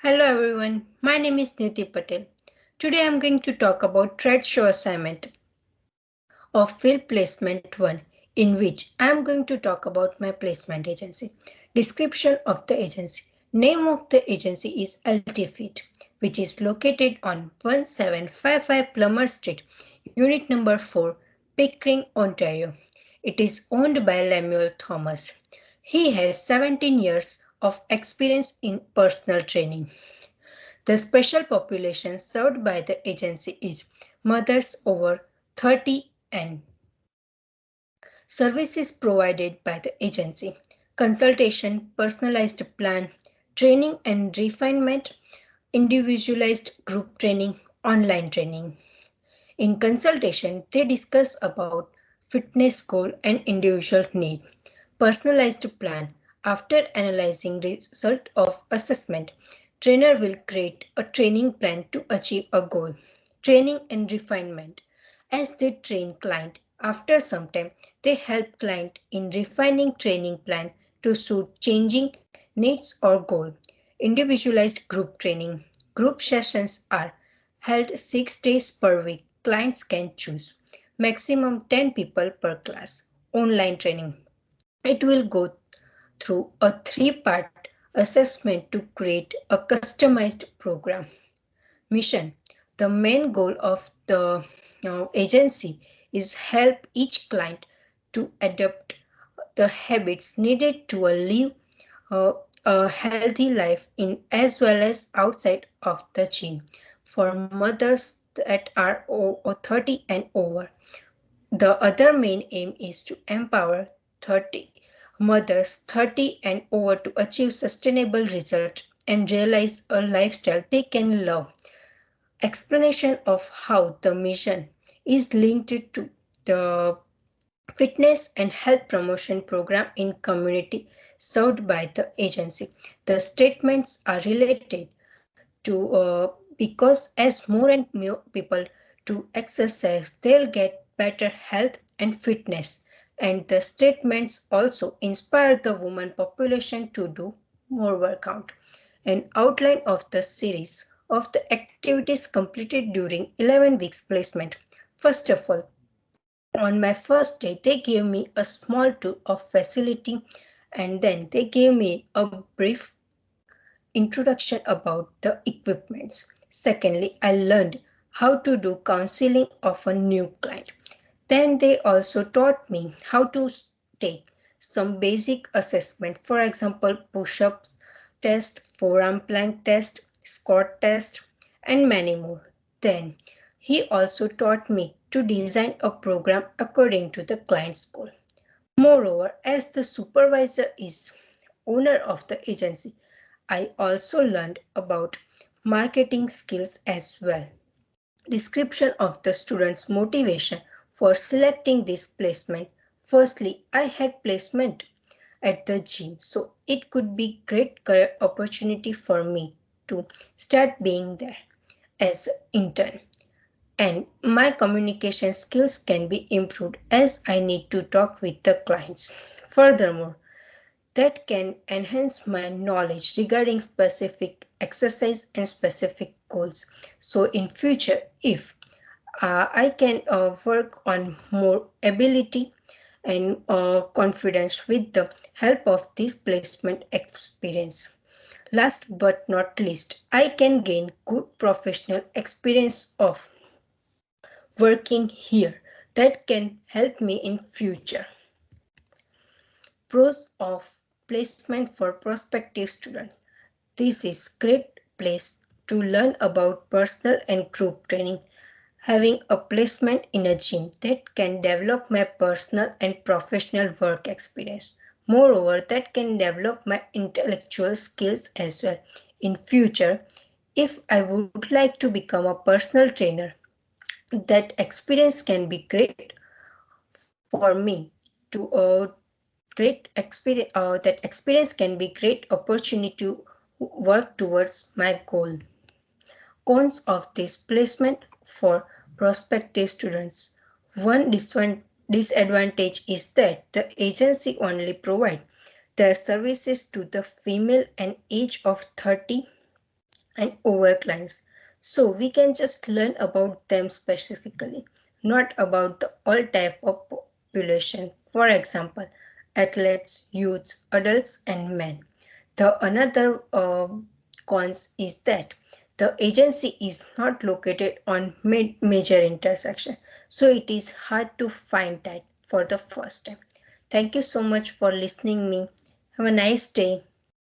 Hello everyone, my name is Niti Patel. Today I am going to talk about trade show assignment of field placement 1, in which I am going to talk about my placement agency. Description of the agency. Name of the agency is LTFit, which is located on 1755 Plummer Street, unit number 4, Pickering, Ontario. It is owned by Lemuel Thomas. He has 17 years of experience in personal training. The special population served by the agency is mothers over 30 and services provided by the agency: consultation, personalized plan, training and refinement, individualized group training, online training. In consultation, they discuss about fitness goal and individual need. Personalized plan. After analyzing result of assessment, trainer will create a training plan to achieve a goal. Training and refinement. As they train client, after some time, they help client in refining training plan to suit changing needs or goal. Individualized group training. Group sessions are held 6 days per week. Clients can choose maximum 10 people per class. Online training. It will go through a 3-part assessment to create a customized program. Mission. The main goal of the agency is help each client to adapt the habits needed to live uh, a healthy life in as well as outside of the gym. For mothers that are 30 and over, the other main aim is to empower 30 mothers 30 and over to achieve sustainable results and realize a lifestyle they can love. Explanation of how the mission is linked to the fitness and health promotion program in community served by the agency. The statements are related to because as more and more people do exercise, they'll get better health and fitness. And the statements also inspire the woman population to do more workout. An outline of the series of the activities completed during 11 weeks placement. First of all, on my first day, they gave me a small tour of facility and then they gave me a brief introduction about the equipments. Secondly, I learned how to do counseling of a new client. Then they also taught me how to take some basic assessment, for example, push-ups test, forearm plank test, squat test, and many more. Then he also taught me to design a program according to the client's goal. Moreover, as the supervisor is owner of the agency, I also learned about marketing skills as well. Description of the student's motivation for selecting this placement. Firstly, I had placement at the gym, so it could be great career opportunity for me to start being there as intern. And my communication skills can be improved as I need to talk with the clients. Furthermore, that can enhance my knowledge regarding specific exercise and specific goals. So in future, if I can work on more ability and confidence with the help of this placement experience. Last but not least, I can gain good professional experience of working here that can help me in future. Pros of placement for prospective students. This is great place to learn about personal and group training. Having a placement in a gym that can develop my personal and professional work experience. Moreover, that can develop my intellectual skills as well. In future, if I would like to become a personal trainer, that experience can be great for me to great experience. That experience can be great opportunity to work towards my goal. Cons of this placement for prospective students. One disadvantage is that the agency only provides their services to the female and age of 30 and over clients. So we can just learn about them specifically, not about the all type of population. For example, athletes, youths, adults, and men. The another cons is that the agency is not located on major intersection, so it is hard to find that for the first time. Thank you so much for listening me. Have a nice day.